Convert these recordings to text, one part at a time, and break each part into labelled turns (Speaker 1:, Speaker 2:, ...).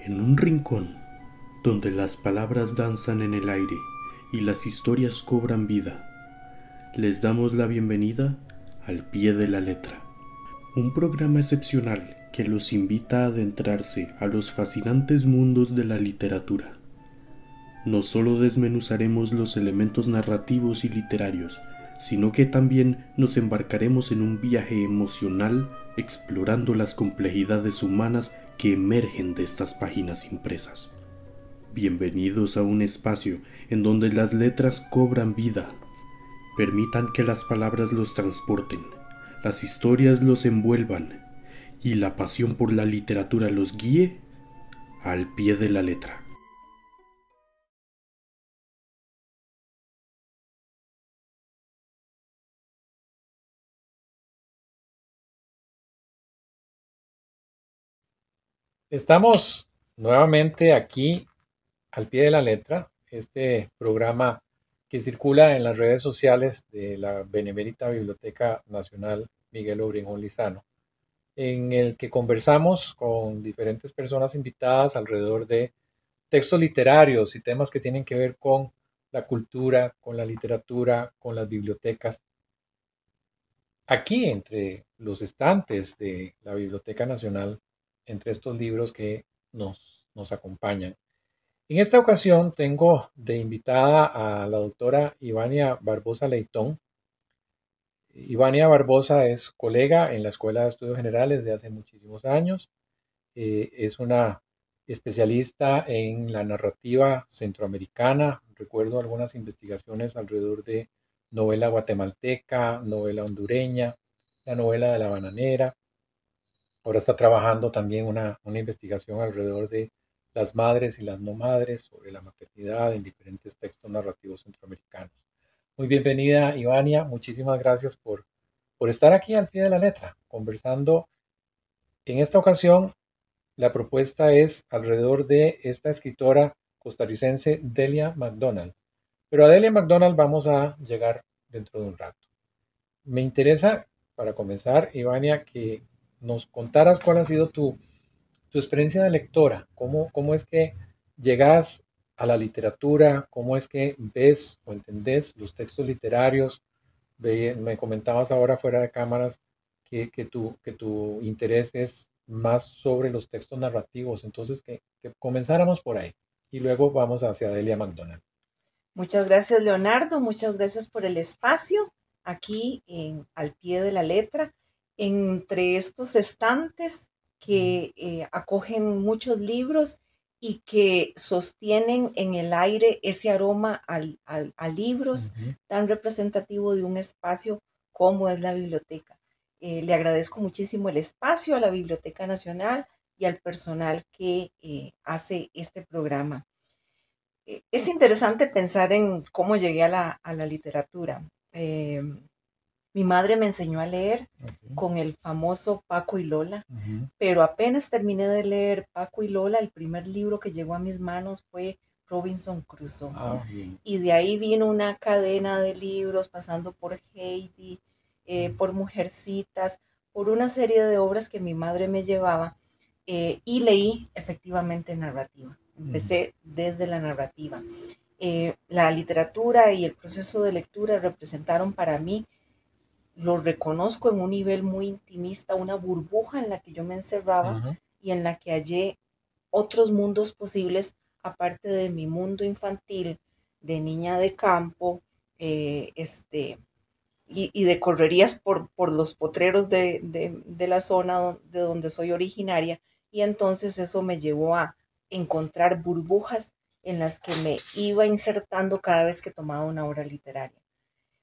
Speaker 1: En un rincón, donde las palabras danzan en el aire y las historias cobran vida, les damos la bienvenida al pie de la letra. Un programa excepcional que los invita a adentrarse a los fascinantes mundos de la literatura. No solo desmenuzaremos los elementos narrativos y literarios, sino que también nos embarcaremos en un viaje emocional explorando las complejidades humanas que emergen de estas páginas impresas. Bienvenidos a un espacio en donde las letras cobran vida. Permitan que las palabras los transporten, las historias los envuelvan y la pasión por la literatura los guíe al pie de la letra.
Speaker 2: Estamos nuevamente aquí al pie de la letra, este programa que circula en las redes sociales de la Benemérita Biblioteca Nacional Miguel Obregón Lizano, en el que conversamos con diferentes personas invitadas alrededor de textos literarios y temas que tienen que ver con la cultura, con la literatura, con las bibliotecas. Aquí, entre los estantes de la Biblioteca Nacional, entre estos libros que nos acompañan. En esta ocasión tengo de invitada a la doctora Ivania Barbosa Leitón. Ivania Barbosa es colega en la Escuela de Estudios Generales de hace muchísimos años. Es una especialista en la narrativa centroamericana. Recuerdo algunas investigaciones alrededor de novela guatemalteca, novela hondureña, la novela de la bananera. Ahora está trabajando también una investigación alrededor de las madres y las no madres, sobre la maternidad en diferentes textos narrativos centroamericanos. Muy bienvenida, Ivania. Muchísimas gracias por estar aquí al pie de la letra, conversando. En esta ocasión, la propuesta es alrededor de esta escritora costarricense, Delia MacDonald. Pero a Delia MacDonald vamos a llegar dentro de un rato. Me interesa, para comenzar, Ivania, que nos contaras cuál ha sido tu experiencia de lectora, cómo es que llegas a la literatura, cómo es que ves o entendés los textos literarios. Me comentabas ahora fuera de cámaras que tu interés es más sobre los textos narrativos, entonces que comenzáramos por ahí y luego vamos hacia Delia MacDonald.
Speaker 3: Muchas gracias, Leonardo. Muchas gracias por el espacio aquí al pie de la letra, entre estos estantes que acogen muchos libros y que sostienen en el aire ese aroma a libros tan representativo de un espacio como es la biblioteca. Le agradezco muchísimo el espacio a la Biblioteca Nacional y al personal que hace este programa. Es interesante pensar en cómo llegué a la literatura. Mi madre me enseñó a leer con el famoso Paco y Lola, pero apenas terminé de leer Paco y Lola, el primer libro que llegó a mis manos fue Robinson Crusoe. Y de ahí vino una cadena de libros, pasando por Heidi, por Mujercitas, por una serie de obras que mi madre me llevaba, y leí efectivamente narrativa. Empecé desde la narrativa. La literatura y el proceso de lectura representaron para mí, lo reconozco en un nivel muy intimista, una burbuja en la que yo me encerraba y en la que hallé otros mundos posibles aparte de mi mundo infantil, de niña de campo, y de correrías por los potreros de la zona de donde soy originaria. Y entonces eso me llevó a encontrar burbujas en las que me iba insertando cada vez que tomaba una obra literaria.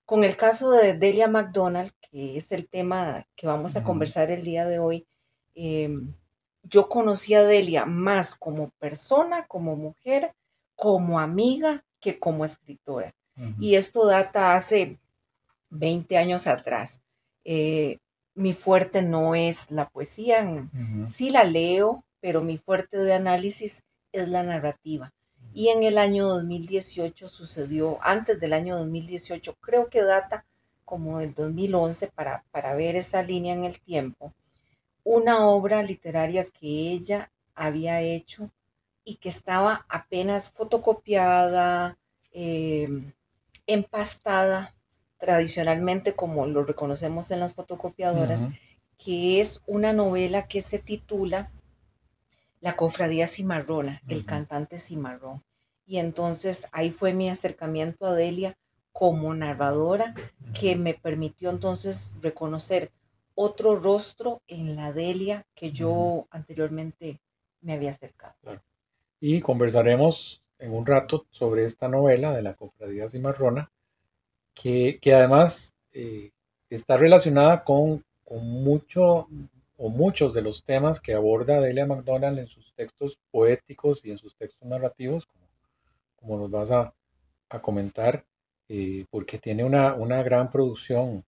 Speaker 3: Con el caso de Delia MacDonald, que es el tema que vamos a conversar el día de hoy, yo conocí a Delia más como persona, como mujer, como amiga, que como escritora. Y esto data hace 20 años atrás. Mi fuerte no es la poesía, sí la leo, pero mi fuerte de análisis es la narrativa. Y en el año 2018 sucedió, antes del año 2018, creo que data como del 2011 para ver esa línea en el tiempo, una obra literaria que ella había hecho y que estaba apenas fotocopiada, empastada tradicionalmente como lo reconocemos en las fotocopiadoras, que es una novela que se titula La Cofradía Cimarrona, el cantante Cimarrón. Y entonces ahí fue mi acercamiento a Delia como narradora, que me permitió entonces reconocer otro rostro en la Delia que yo anteriormente me había acercado.
Speaker 2: Claro. Y conversaremos en un rato sobre esta novela de La Cofradía Cimarrona, que además está relacionada con mucho o muchos de los temas que aborda Delia MacDonald en sus textos poéticos y en sus textos narrativos, como nos vas a comentar, porque tiene una gran producción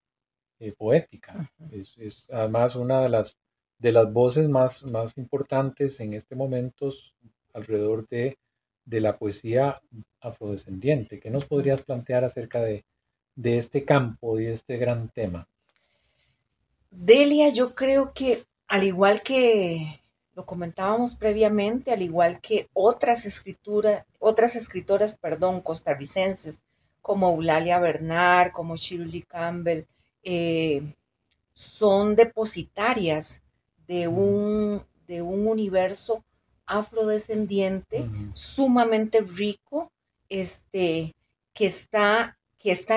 Speaker 2: poética. Es además una de las voces más importantes en este momento alrededor de la poesía afrodescendiente. ¿Qué nos podrías plantear acerca de este campo y de este gran tema?
Speaker 3: Delia, yo creo que al igual que lo comentábamos previamente, al igual que otras escritoras, costarricenses, como Eulalia Bernard, como Shirley Campbell, son depositarias de un universo afrodescendiente sumamente rico, que está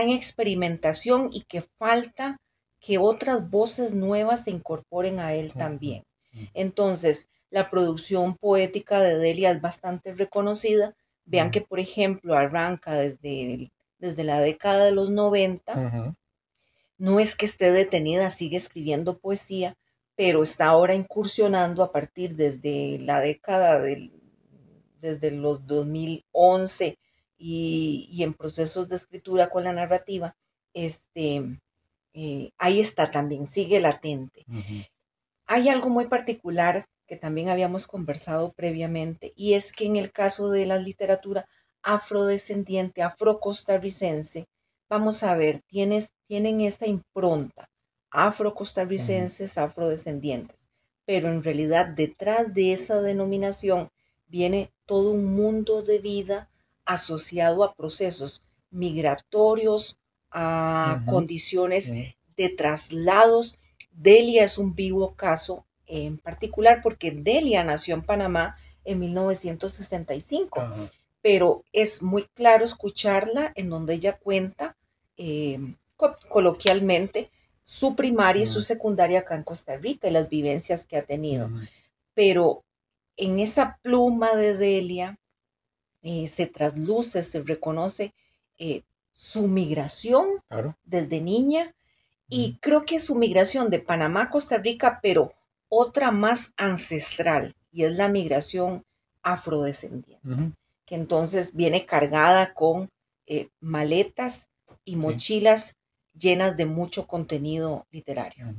Speaker 3: en experimentación y que falta que otras voces nuevas se incorporen a él también. Entonces, la producción poética de Delia es bastante reconocida. Vean que, por ejemplo, arranca desde la década de los 90. No es que esté detenida, sigue escribiendo poesía, pero está ahora incursionando a partir desde la década desde los 2011 y en procesos de escritura con la narrativa. Ahí está también, sigue latente. Hay algo muy particular que también habíamos conversado previamente, y es que en el caso de la literatura afrodescendiente, afrocostarricense, vamos a ver, tienen esta impronta, afrocostarricenses, afrodescendientes, pero en realidad detrás de esa denominación viene todo un mundo de vida asociado a procesos migratorios, a condiciones de traslados. Delia es un vivo caso en particular porque Delia nació en Panamá en 1965, pero es muy claro escucharla en donde ella cuenta coloquialmente su primaria y su secundaria acá en Costa Rica y las vivencias que ha tenido. Pero en esa pluma de Delia se trasluce, se reconoce su migración desde niña, y creo que su migración de Panamá a Costa Rica, pero otra más ancestral, y es la migración afrodescendiente, que entonces viene cargada con maletas y mochilas llenas de mucho contenido literario.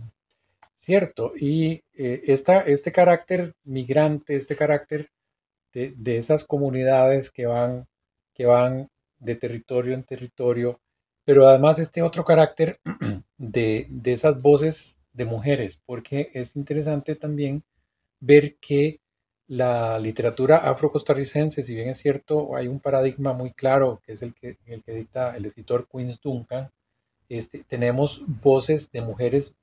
Speaker 2: Cierto, y este carácter migrante, este carácter de esas comunidades que van de territorio en territorio, pero además este otro carácter de esas voces de mujeres, porque es interesante también ver que la literatura afrocostarricense, si bien es cierto, hay un paradigma muy claro, que es el que dicta el escritor Queen's Duncan, tenemos voces de mujeres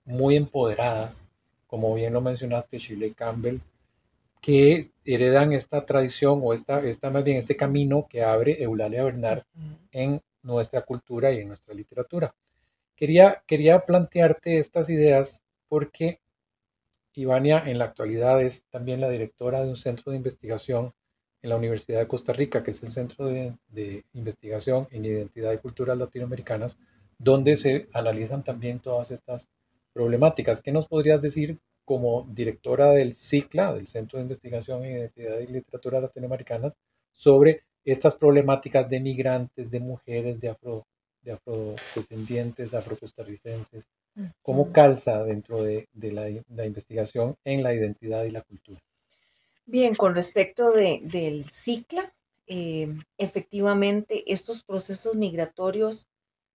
Speaker 2: muy empoderadas, como bien lo mencionaste, Shirley Campbell, que heredan esta tradición o más bien este camino que abre Eulalia Bernard en nuestra cultura y en nuestra literatura. Quería plantearte estas ideas porque Ivania en la actualidad es también la directora de un centro de investigación en la Universidad de Costa Rica, que es el Centro de Investigación en Identidad y Culturas Latinoamericanas, donde se analizan también todas estas problemáticas. ¿Qué nos podrías decir como directora del CICLA, del Centro de Investigación en Identidad y Literatura Latinoamericanas, sobre estas problemáticas de migrantes, de mujeres, de afrodescendientes, afrocostarricenses? ¿Cómo calza dentro de la investigación en la identidad y la cultura?
Speaker 3: Bien, con respecto del CICLA, efectivamente estos procesos migratorios,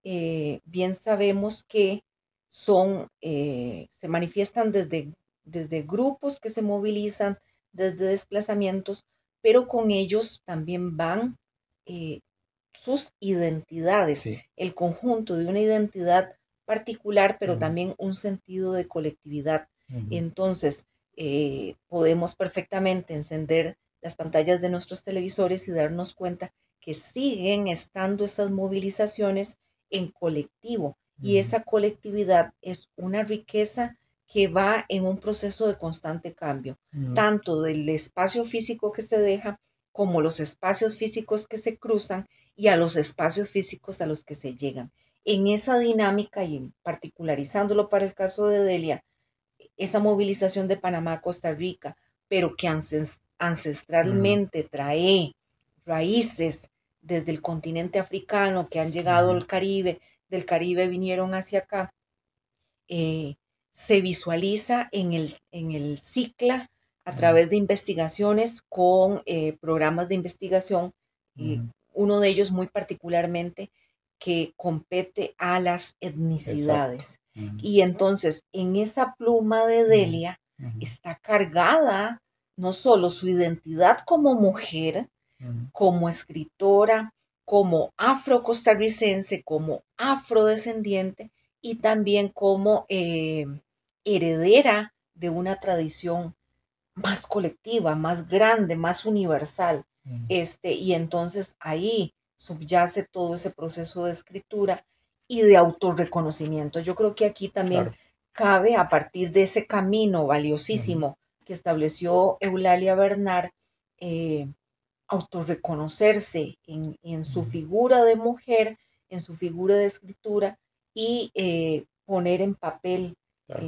Speaker 3: bien sabemos que se manifiestan desde grupos que se movilizan, desde desplazamientos, pero con ellos también van sus identidades,
Speaker 2: Sí.
Speaker 3: el conjunto de una identidad particular, pero
Speaker 2: Ujú.
Speaker 3: también un sentido de colectividad.
Speaker 2: Ujú.
Speaker 3: Entonces, podemos perfectamente encender las pantallas de nuestros televisores y darnos cuenta que siguen estando estas movilizaciones en colectivo. Y
Speaker 2: Ujú.
Speaker 3: esa colectividad es una riqueza que va en un proceso de constante cambio,
Speaker 2: Ujú.
Speaker 3: tanto del espacio físico que se deja como los espacios físicos que se cruzan y a los espacios físicos a los que se llegan. En esa dinámica y particularizándolo para el caso de Delia, esa movilización de Panamá a Costa Rica, pero que ancestralmente trae raíces desde el continente africano que han llegado
Speaker 2: Ujú.
Speaker 3: al Caribe, del Caribe vinieron hacia acá, se visualiza en el CICLA a
Speaker 2: Ujú.
Speaker 3: través de investigaciones con programas de investigación,
Speaker 2: Ujú.
Speaker 3: uno de ellos muy particularmente que compete a las
Speaker 2: Exacto.
Speaker 3: etnicidades.
Speaker 2: Ujú.
Speaker 3: Y entonces en esa pluma de
Speaker 2: Ujú.
Speaker 3: Delia
Speaker 2: Ujú.
Speaker 3: está cargada no solo su identidad como mujer,
Speaker 2: Ujú.
Speaker 3: como escritora, como afrocostarricense, como afrodescendiente y también como heredera de una tradición más colectiva, más grande, más universal.
Speaker 2: Ujú.
Speaker 3: Y entonces ahí subyace todo ese proceso de escritura y de autorreconocimiento. Yo creo que aquí también
Speaker 2: Claro.
Speaker 3: cabe, a partir de ese camino valiosísimo que estableció Eulalia Bernard, autorreconocerse en su
Speaker 2: Ujú.
Speaker 3: figura de mujer, en su figura de escritura y poner en papel
Speaker 2: Claro.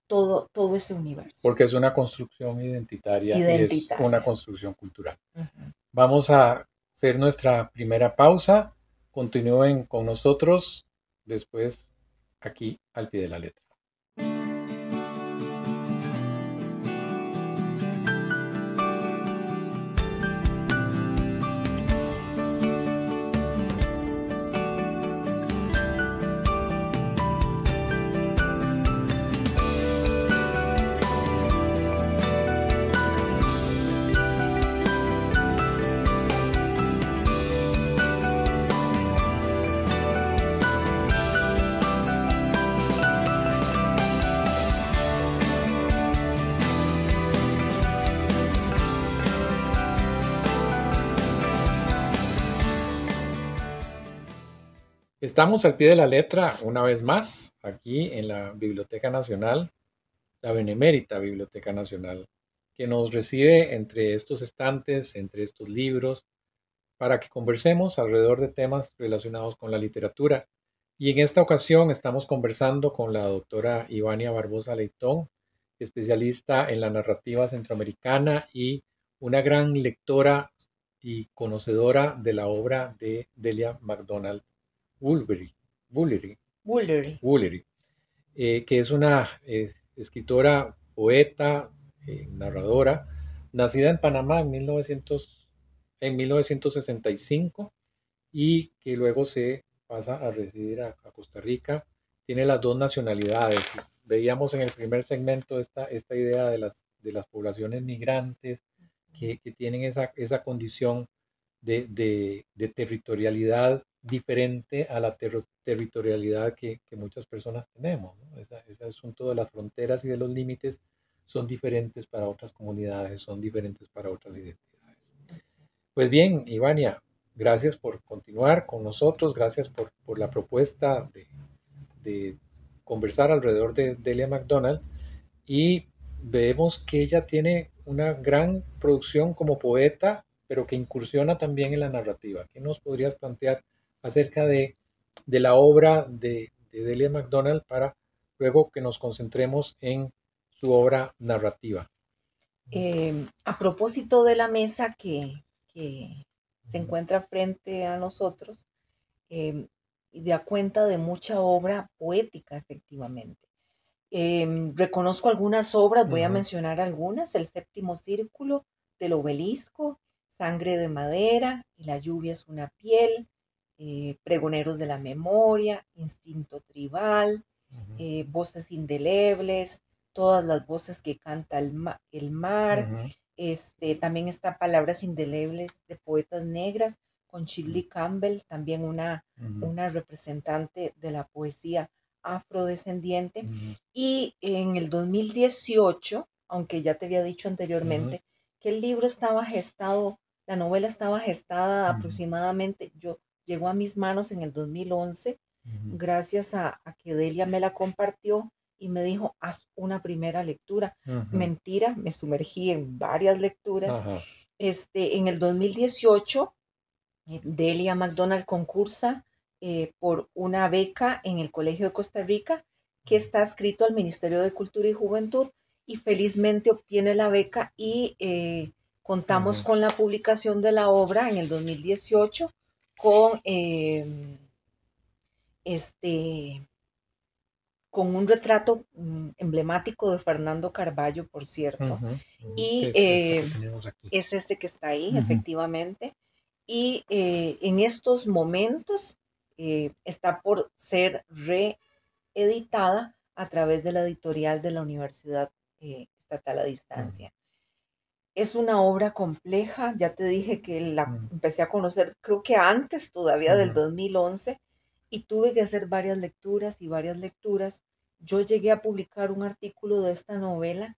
Speaker 3: todo ese universo
Speaker 2: Porque es una construcción identitaria y es una
Speaker 3: identitaria.
Speaker 2: construcción cultural.
Speaker 3: Ujú.
Speaker 2: Vamos a hacer nuestra primera pausa. Continúen con nosotros después aquí al pie de la letra. Estamos al pie de la letra una vez más aquí en la Biblioteca Nacional, la Benemérita Biblioteca Nacional, que nos recibe entre estos estantes, entre estos libros, para que conversemos alrededor de temas relacionados con la literatura. Y en esta ocasión estamos conversando con la doctora Ivania Barbosa Leitón, especialista en la narrativa centroamericana y una gran lectora y conocedora de la obra de Delia MacDonald Woollery, Woolery,
Speaker 3: Woolery.
Speaker 2: Woolery, que es una escritora, poeta, narradora, nacida en Panamá en 1965 y que luego se pasa a residir a Costa Rica. Tiene las dos nacionalidades. Veíamos en el primer segmento esta idea de las poblaciones migrantes que tienen esa condición de territorialidad diferente a la territorialidad que muchas personas tenemos, ¿no? Ese asunto de las fronteras y de los límites son diferentes para otras comunidades, son diferentes para otras identidades. Pues bien, Ivania, gracias por continuar con nosotros, gracias por la propuesta de conversar alrededor de Delia MacDonald y vemos que ella tiene una gran producción como poeta, pero que incursiona también en la narrativa. ¿Qué nos podrías plantear acerca de la obra de Delia MacDonald para luego que nos concentremos en su obra narrativa?
Speaker 3: A propósito de la mesa que se encuentra frente a nosotros, y da cuenta de mucha obra poética, efectivamente. Reconozco algunas obras, voy a
Speaker 2: Ujú.
Speaker 3: mencionar algunas: El séptimo círculo del obelisco, Sangre de madera y la lluvia es una piel, Pregoneros de la memoria, Instinto tribal,
Speaker 2: Ujú.
Speaker 3: Voces indelebles, Todas las voces que canta el mar. También está Palabras indelebles de poetas negras con Shirley Campbell, también una representante de la poesía afrodescendiente. Y en el 2018, aunque ya te había dicho anteriormente que el libro estaba gestado, la novela estaba gestada aproximadamente, llegó a mis manos en el 2011, gracias a que Delia me la compartió y me dijo, haz una primera lectura. Mentira, me sumergí en varias lecturas. En el 2018, Delia McDonald concursa por una beca en el Colegio de Costa Rica, que está adscrito al Ministerio de Cultura y Juventud, y felizmente obtiene la beca y contamos con la publicación de la obra en el 2018 con con un retrato emblemático de Fernando Carballo, por cierto. Y es este que está ahí, efectivamente. Y en estos momentos está por ser reeditada a través de la editorial de la Universidad Estatal a Distancia. Es una obra compleja, ya te dije que la empecé a conocer, creo que antes todavía del 2011, y tuve que hacer varias lecturas y varias lecturas. Yo llegué a publicar un artículo de esta novela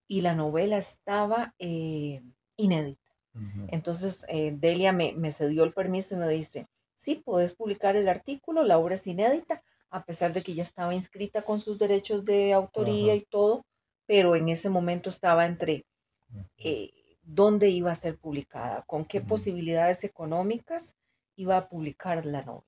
Speaker 3: y la novela estaba inédita. Entonces Delia me cedió el permiso y me dice, sí, puedes publicar el artículo, la obra es inédita, a pesar de que ya estaba inscrita con sus derechos de autoría y todo, pero en ese momento estaba entre dónde iba a ser publicada, con qué posibilidades económicas iba a publicar la novela.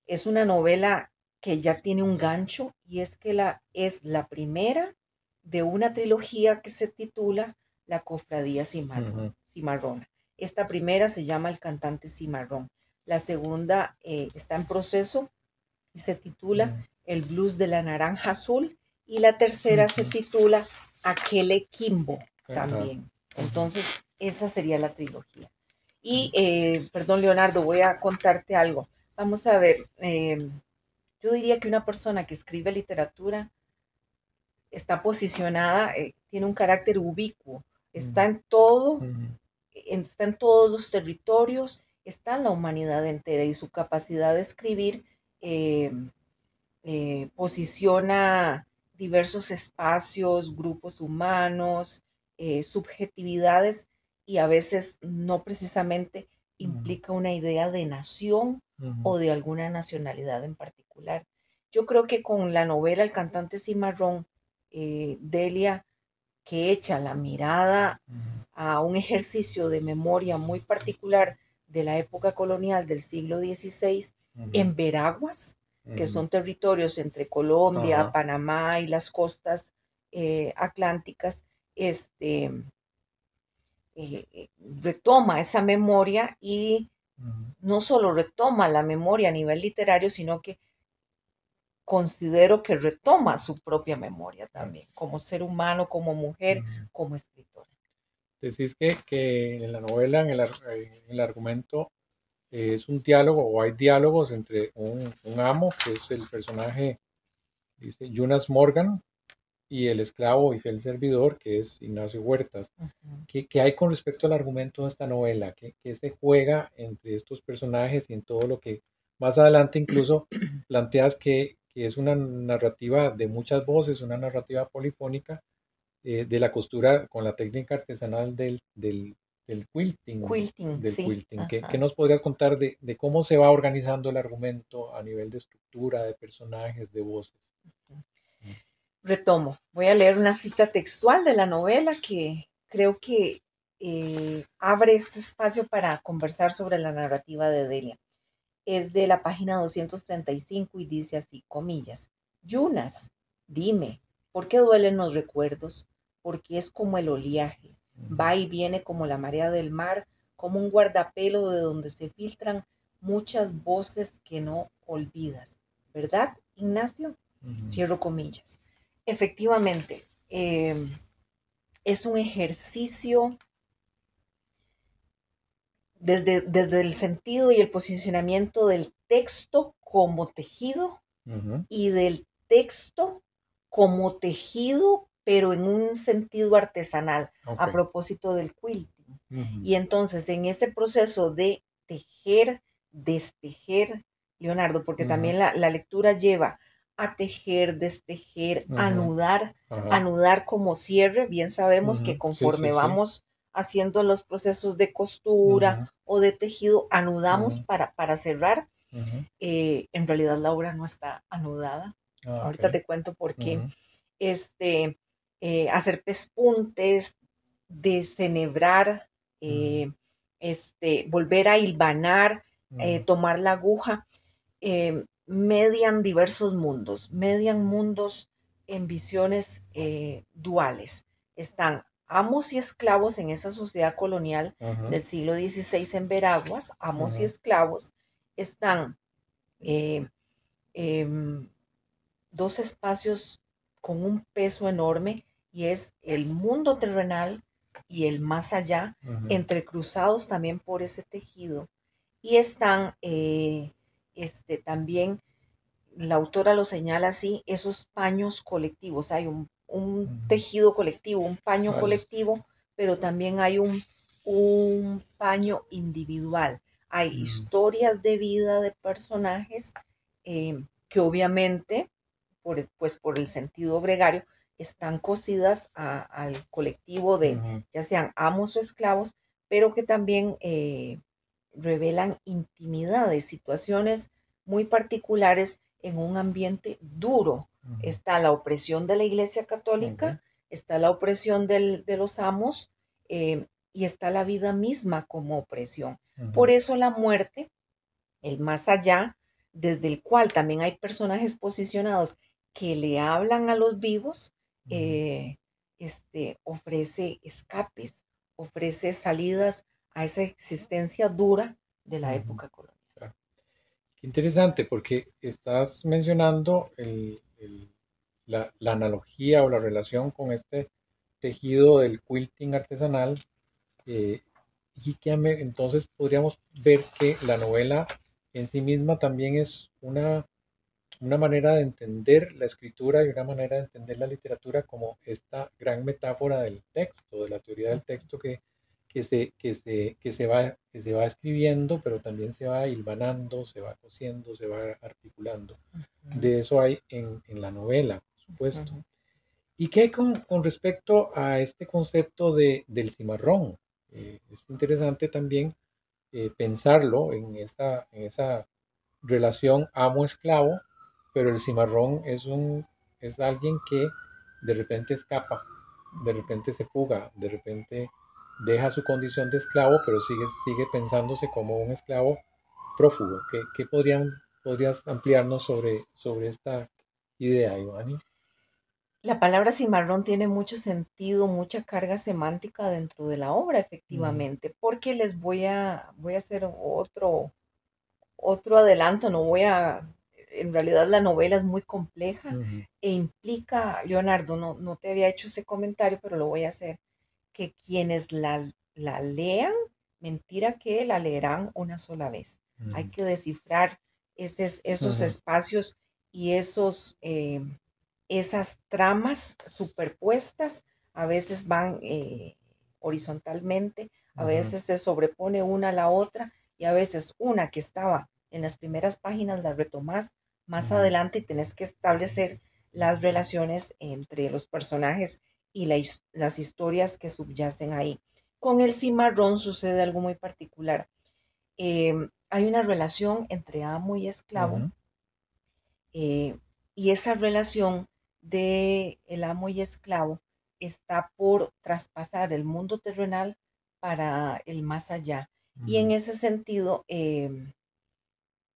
Speaker 3: Es una novela que ya tiene un gancho y es que es la primera de una trilogía que se titula La Cofradía Cimarrona. Esta primera se llama El Cantante Cimarrón. La segunda está en proceso y se titula El Blues de la Naranja Azul, y la tercera se titula Aquele Quimbo también. Entonces, esa sería la trilogía. Y, perdón, Leonardo, voy a contarte algo. Vamos a ver, yo diría que una persona que escribe literatura está posicionada, tiene un carácter ubicuo, está en todo, está en todos los territorios, está en la humanidad entera, y su capacidad de escribir posiciona diversos espacios, grupos humanos, subjetividades, y a veces no precisamente implica una idea de nación o de alguna nacionalidad en particular. Yo creo que con la novela El Cantante Cimarrón, Delia, que echa la mirada a un ejercicio de memoria muy particular de la época colonial del siglo XVI en Veraguas, que son territorios entre Colombia, Panamá y las costas atlánticas, retoma esa memoria, y no solo retoma la memoria a nivel literario, sino que considero que retoma su propia memoria también, como ser humano, como mujer, como escritora.
Speaker 2: Decís que en la novela, en el argumento, es un diálogo, o hay diálogos entre un amo, que es el personaje, dice Jonas Morgan, y el esclavo y fiel servidor, que es Ignacio Huertas. ¿Qué hay con respecto al argumento de esta novela? ¿Qué se juega entre estos personajes y en todo lo que más adelante incluso planteas que es una narrativa de muchas voces, una narrativa polifónica de la costura con la técnica artesanal del quilting? Quilting. ¿Qué nos podrías contar de cómo se va organizando el argumento a nivel de estructura, de personajes, de voces?
Speaker 3: Retomo, voy a leer una cita textual de la novela que creo que abre este espacio para conversar sobre la narrativa de Delia. Es de la página 235 y dice así, comillas: Yunas, dime, ¿por qué duelen los recuerdos? Porque es como el oleaje, va y viene como la marea del mar, como un guardapelo de donde se filtran muchas voces que no olvidas. ¿Verdad, Ignacio? Cierro comillas. Efectivamente, es un ejercicio desde el sentido y el posicionamiento del texto como tejido y del texto como tejido pero en un sentido artesanal, a
Speaker 2: Ok.
Speaker 3: propósito del quilting.
Speaker 2: Ujú.
Speaker 3: Y entonces en ese proceso de tejer, destejer, Leonardo, porque
Speaker 2: Ujú.
Speaker 3: también la lectura lleva a tejer, destejer,
Speaker 2: Ujú. Ajá.
Speaker 3: anudar como cierre. Bien sabemos que
Speaker 2: Ujú. Sí,
Speaker 3: conforme
Speaker 2: sí, sí.
Speaker 3: vamos haciendo los procesos de costura
Speaker 2: Ujú.
Speaker 3: o de tejido, anudamos
Speaker 2: Ujú.
Speaker 3: para cerrar.
Speaker 2: Ujú.
Speaker 3: En realidad la obra no está anudada.
Speaker 2: Ah,
Speaker 3: Ahorita
Speaker 2: ok.
Speaker 3: te cuento por qué.
Speaker 2: Ujú.
Speaker 3: Este, hacer pespuntes, desenhebrar,
Speaker 2: Ujú.
Speaker 3: volver a hilvanar,
Speaker 2: Ujú.
Speaker 3: tomar la aguja, median mundos en visiones duales. Están amos y esclavos en esa sociedad colonial
Speaker 2: Ujú.
Speaker 3: del siglo XVI en Veraguas, amos y
Speaker 2: Ujú.
Speaker 3: esclavos. Están eh, em, dos espacios con un peso enorme y es el mundo terrenal y el más allá,
Speaker 2: Ujú.
Speaker 3: entrecruzados también por ese tejido. Y están también, la autora lo señala así, esos paños colectivos. Hay un
Speaker 2: Ujú.
Speaker 3: tejido colectivo, un paño
Speaker 2: Vale.
Speaker 3: colectivo, pero también hay un paño individual. Hay
Speaker 2: Ujú.
Speaker 3: historias de vida de personajes que obviamente, pues por el sentido gregario, están cosidas al colectivo de
Speaker 2: Ujú.
Speaker 3: ya sean amos o esclavos, pero que también revelan intimidades, situaciones muy particulares en un ambiente duro.
Speaker 2: Ujú.
Speaker 3: Está la opresión de la Iglesia
Speaker 2: Ok.
Speaker 3: Católica, está la opresión de los amos y está la vida misma como opresión. Por
Speaker 2: Ujú.
Speaker 3: eso la muerte, el más allá, desde el cual también hay personajes posicionados que le hablan a los vivos,
Speaker 2: Ujú.
Speaker 3: eh, ofrece escapes, ofrece salidas a esa existencia dura de la
Speaker 2: Ujú.
Speaker 3: época colonial.
Speaker 2: Claro. Qué interesante, porque estás mencionando la analogía o la relación con este tejido del quilting artesanal, eh, y que entonces podríamos ver que la novela en sí misma también es una manera de entender la escritura y una manera de entender la literatura como esta gran metáfora del texto, de la teoría del texto que se va escribiendo, pero también se va hilvanando, se va cosiendo, se va articulando.
Speaker 3: Ujú,
Speaker 2: De eso hay en la novela, por supuesto.
Speaker 3: ujú.
Speaker 2: ¿Y qué hay con respecto a este concepto del cimarrón? Es interesante también pensarlo en esa relación amo-esclavo, pero el cimarrón es alguien que de repente escapa, de repente se fuga, de repente deja su condición de esclavo, pero sigue pensándose como un esclavo prófugo. ¿Qué podrías ampliarnos sobre esta idea, Ivani?
Speaker 3: La palabra cimarrón tiene mucho sentido, mucha carga semántica dentro de la obra,
Speaker 2: Ujú.
Speaker 3: efectivamente, porque voy a hacer otro adelanto, en realidad la novela es muy compleja
Speaker 2: Ujú.
Speaker 3: e implica, Leonardo, no te había hecho ese comentario, pero lo voy a hacer, que quienes la lean, mentira que la leerán una sola vez. Hay
Speaker 2: Ujú.
Speaker 3: que descifrar esos
Speaker 2: Ujú.
Speaker 3: espacios y esas tramas superpuestas. A veces van horizontalmente, a
Speaker 2: Ujú.
Speaker 3: veces se sobrepone una a la otra y a veces una que estaba en las primeras páginas la retomas más
Speaker 2: Ujú.
Speaker 3: adelante y tenés que establecer las relaciones entre los personajes y las historias que subyacen ahí. Con el cimarrón sucede algo muy particular. Hay una relación entre amo y esclavo
Speaker 2: Ujú.
Speaker 3: eh, y esa relación de el amo y esclavo está por traspasar el mundo terrenal para el más allá. Y en
Speaker 2: Ujú.
Speaker 3: ese sentido,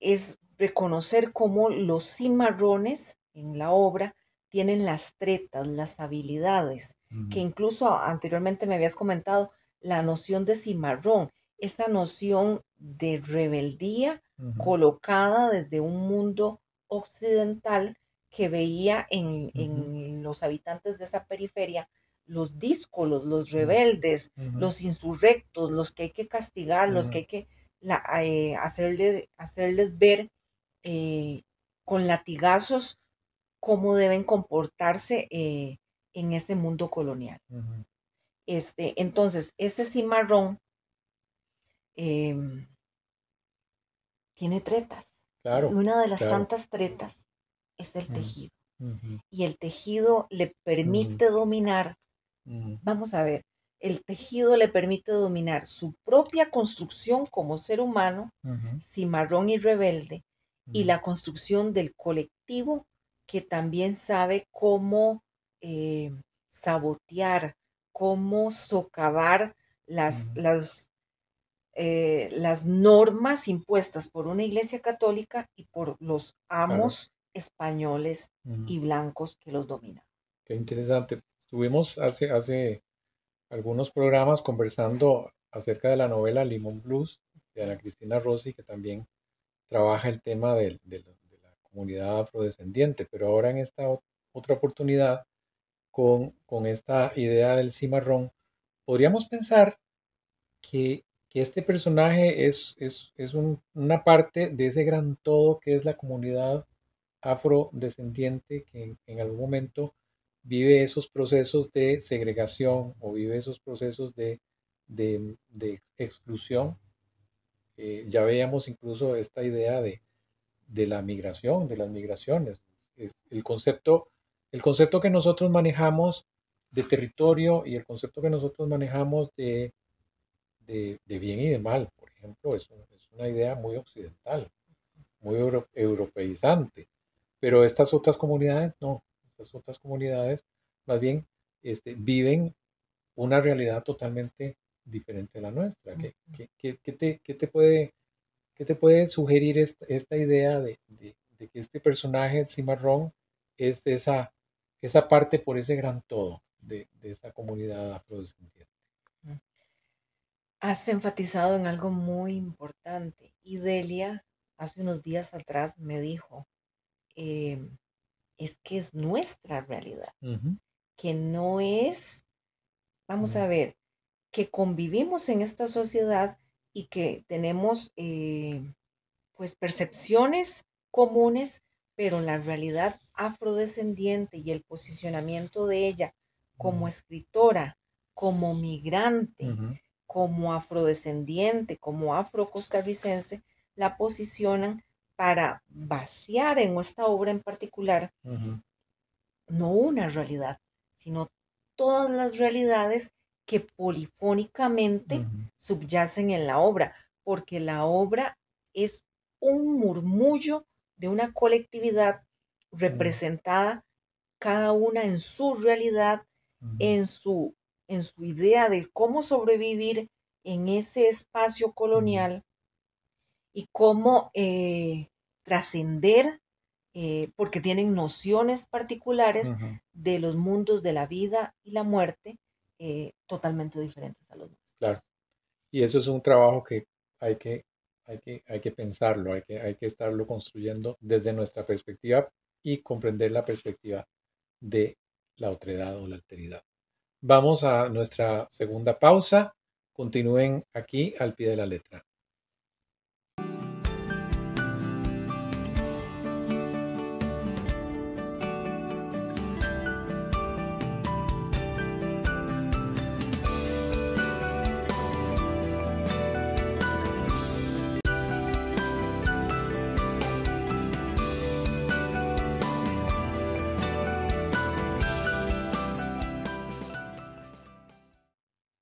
Speaker 3: es reconocer cómo los cimarrones en la obra tienen las tretas, las habilidades, que
Speaker 2: Ujú.
Speaker 3: incluso anteriormente me habías comentado, la noción de cimarrón, esa noción de rebeldía
Speaker 2: Ujú.
Speaker 3: colocada desde un mundo occidental que veía
Speaker 2: Ujú.
Speaker 3: en los habitantes de esa periferia los díscolos, los
Speaker 2: Ujú.
Speaker 3: rebeldes,
Speaker 2: Ujú.
Speaker 3: los insurrectos, los que hay que castigar, los que
Speaker 2: Ujú.
Speaker 3: hay que hacerles ver eh, con latigazos cómo deben comportarse en ese mundo colonial.
Speaker 2: Ujú.
Speaker 3: Entonces, ese cimarrón em, tiene tretas. Y
Speaker 2: Claro,
Speaker 3: una de las
Speaker 2: claro.
Speaker 3: tantas tretas es el
Speaker 2: Ujú,
Speaker 3: tejido.
Speaker 2: ujú,
Speaker 3: Y el tejido le
Speaker 2: ujú,
Speaker 3: permite dominar,
Speaker 2: ujú,
Speaker 3: vamos a ver, el tejido le permite dominar su propia construcción como ser humano,
Speaker 2: ujú,
Speaker 3: cimarrón y rebelde, y
Speaker 2: ujú,
Speaker 3: la construcción del colectivo que también sabe cómo eh, sabotear, cómo socavar las,
Speaker 2: ujú.
Speaker 3: las, las normas impuestas por una iglesia católica y por los
Speaker 2: Claro.
Speaker 3: amos españoles
Speaker 2: Ujú.
Speaker 3: y blancos que los dominan.
Speaker 2: Qué interesante. Estuvimos hace algunos programas conversando acerca de la novela Limón Blues de Ana Cristina Rossi, que también trabaja el tema de la comunidad afrodescendiente, pero ahora en esta otra oportunidad con esta idea del cimarrón, podríamos pensar que este personaje es una parte de ese gran todo que es la comunidad afrodescendiente que en algún momento vive esos procesos de segregación o vive esos procesos de exclusión. Ya veíamos incluso esta idea de la migración, de las migraciones. El concepto que nosotros manejamos de territorio y el concepto que nosotros manejamos de bien y de mal, por ejemplo, es una idea muy occidental, muy europeizante. Pero estas otras comunidades no, estas otras comunidades más bien viven una realidad totalmente diferente a la nuestra. ¿Qué te puede sugerir esta idea de que este personaje, el cimarrón, es esa parte por ese gran todo de esa comunidad afrodescendiente?
Speaker 3: Has enfatizado en algo muy importante. Y Delia, hace unos días atrás, me dijo, em, es que es nuestra realidad,
Speaker 2: Ujú,
Speaker 3: que no es, vamos
Speaker 2: ujú,
Speaker 3: a ver, que convivimos en esta sociedad y que tenemos pues percepciones comunes, pero la realidad afrodescendiente y el posicionamiento de ella como
Speaker 2: ujú,
Speaker 3: escritora, como migrante,
Speaker 2: ujú,
Speaker 3: como afrodescendiente, como afrocostarricense, la posicionan para vaciar en esta obra en particular
Speaker 2: ujú,
Speaker 3: no una realidad, sino todas las realidades que polifónicamente
Speaker 2: ujú,
Speaker 3: subyacen en la obra, porque la obra es un murmullo de una colectividad
Speaker 2: ujú,
Speaker 3: representada cada una en su realidad,
Speaker 2: ujú,
Speaker 3: en su, en su idea de cómo sobrevivir en ese espacio
Speaker 2: ujú,
Speaker 3: colonial y cómo trascender, porque tienen nociones particulares
Speaker 2: ujú.
Speaker 3: de los mundos de la vida y la muerte totalmente diferentes a los
Speaker 2: Claro.
Speaker 3: nuestros.
Speaker 2: Y eso es un trabajo que hay que, hay que pensarlo, hay que estarlo construyendo desde nuestra perspectiva y comprender la perspectiva de la otredad o la alteridad. Vamos a nuestra segunda pausa. Continúen aquí al pie de la letra.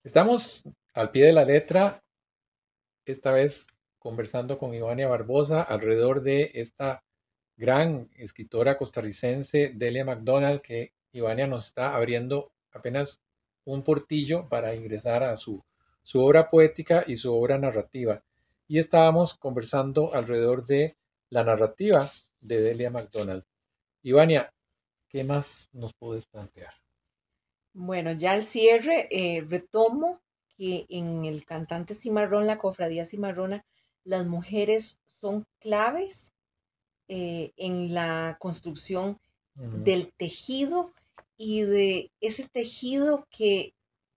Speaker 2: Estamos al pie de la letra, esta vez conversando con Ivania Barbosa alrededor de esta gran escritora costarricense, Delia MacDonald, que Ivania nos está abriendo apenas un portillo para ingresar a su obra poética y su obra narrativa. Y estábamos conversando alrededor de la narrativa de Delia MacDonald. Ivania, ¿qué más nos puedes plantear?
Speaker 3: Bueno, ya al cierre retomo que en el cantante cimarrón, la cofradía cimarrona, las mujeres son claves en la construcción
Speaker 2: Ujú,
Speaker 3: del tejido y de ese tejido que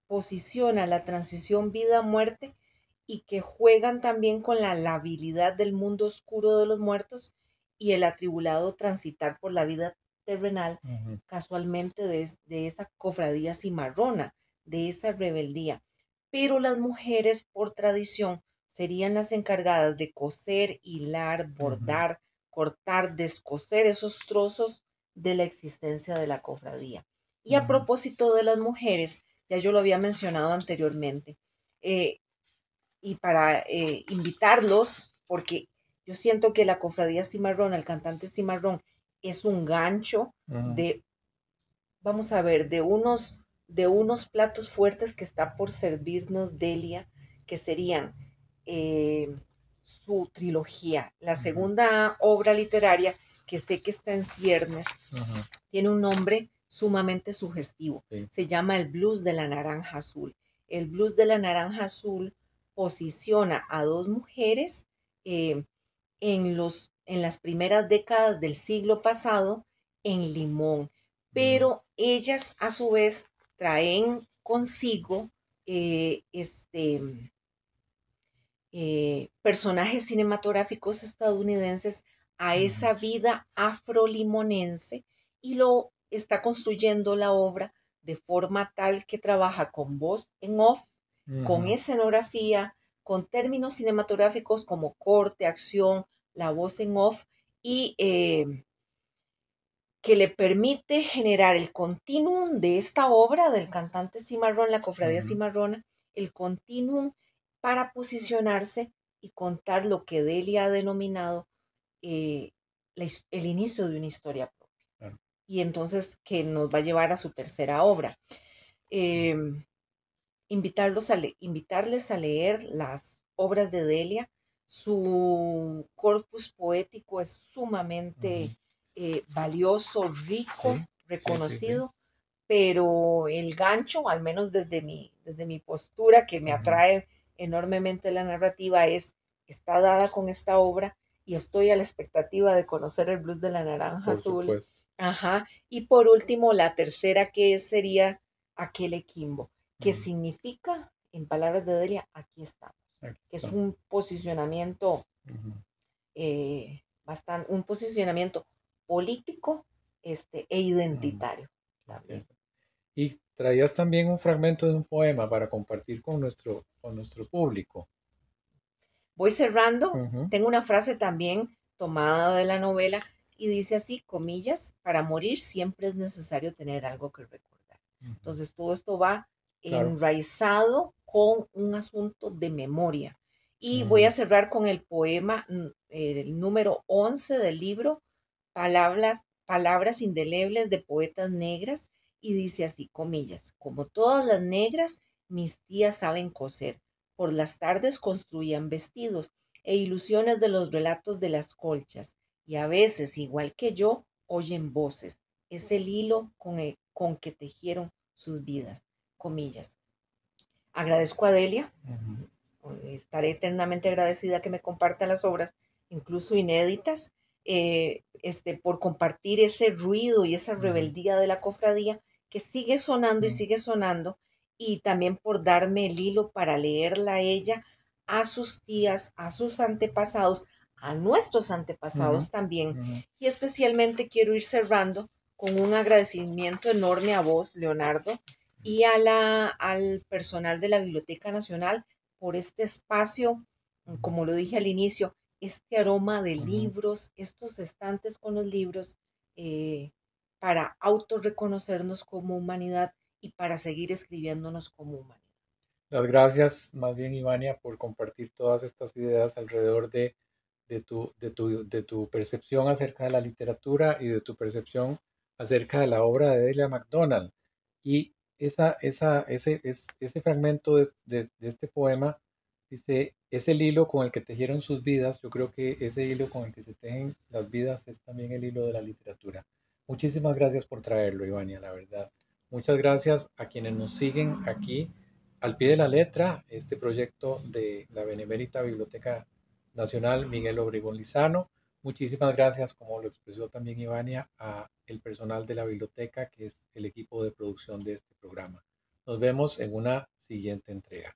Speaker 3: posiciona la transición vida-muerte y que juegan también con la labilidad del mundo oscuro de los muertos y el atribulado transitar por la vida terrenal, casualmente de esa cofradía cimarrona, de esa rebeldía. Pero las mujeres, por tradición, serían las encargadas de coser, hilar, bordar, cortar, descoser esos trozos de la existencia de la cofradía. Y a propósito de las mujeres, ya yo lo había mencionado anteriormente, y para invitarlos, porque yo siento que la cofradía cimarrón, el cantante cimarrón, es un gancho de, vamos a ver, de unos platos fuertes que está por servirnos Delia, que serían su trilogía. La segunda obra literaria, que sé que está en ciernes, tiene un nombre sumamente sugestivo.
Speaker 2: Sí.
Speaker 3: Se llama El Blues de la Naranja Azul. El Blues de la Naranja Azul posiciona a dos mujeres en las primeras décadas del siglo pasado en Limón, pero ellas a su vez traen consigo personajes cinematográficos estadounidenses a esa vida afrolimonense y lo está construyendo la obra de forma tal que trabaja con voz en off, con escenografía, con términos cinematográficos como corte, acción, la voz en off y que le permite generar el continuum de esta obra del cantante cimarrón, la cofradía cimarrona, el continuum para posicionarse y contar lo que Delia ha denominado el inicio de una historia propia.
Speaker 2: Claro.
Speaker 3: Y entonces que nos va a llevar a su tercera obra. Invitarles a leer las obras de Delia. Su corpus poético es sumamente valioso, rico,
Speaker 2: Sí,
Speaker 3: reconocido,
Speaker 2: sí.
Speaker 3: pero el gancho, al menos desde mi postura, que me atrae enormemente la narrativa, está dada con esta obra y estoy a la expectativa de conocer el Blues de la Naranja
Speaker 2: Por
Speaker 3: Azul.
Speaker 2: supuesto.
Speaker 3: Ajá. Y por último, la tercera, que sería Aquel Equimbo, que significa, en palabras de Delia, aquí estamos. Que es un posicionamiento un posicionamiento político e identitario también.
Speaker 2: Y traías también un fragmento de un poema para compartir con nuestro público.
Speaker 3: Voy cerrando. Tengo una frase también tomada de la novela y dice así, comillas, para morir siempre es necesario tener algo que recordar. Entonces todo esto va enraizado con un asunto de memoria. Y voy a cerrar con el poema, el número 11 del libro, Palabras indelebles de poetas negras, y dice así, comillas, como todas las negras, mis tías saben coser. Por las tardes construían vestidos e ilusiones de los relatos de las colchas, y a veces, igual que yo, oyen voces. Es el hilo con que tejieron sus vidas, comillas. Agradezco a Delia. Estaré eternamente agradecida que me compartan las obras, incluso inéditas, por compartir ese ruido y esa rebeldía de la cofradía que sigue sonando y sigue sonando, y también por darme el hilo para leerla a ella, a sus tías, a sus antepasados, a nuestros antepasados también. Y especialmente quiero ir cerrando con un agradecimiento enorme a vos, Leonardo, y al personal de la Biblioteca Nacional por este espacio, como lo dije al inicio, este aroma de libros, estos estantes con los libros, para autorreconocernos como humanidad y para seguir escribiéndonos como humanidad.
Speaker 2: Las gracias, más bien, Ivania, por compartir todas estas ideas alrededor de tu percepción acerca de la literatura y de tu percepción acerca de la obra de Delia MacDonald. Y ese fragmento de este poema dice, es el hilo con el que tejieron sus vidas. Yo creo que ese hilo con el que se tejen las vidas es también el hilo de la literatura. Muchísimas gracias por traerlo, Ivania, la verdad. Muchas gracias a quienes nos siguen aquí al pie de la letra, este proyecto de la Benemérita Biblioteca Nacional Miguel Obregón Lizano. Muchísimas gracias, como lo expresó también Ivania, a el personal de la biblioteca, que es el equipo de producción de este programa. Nos vemos en una siguiente entrega.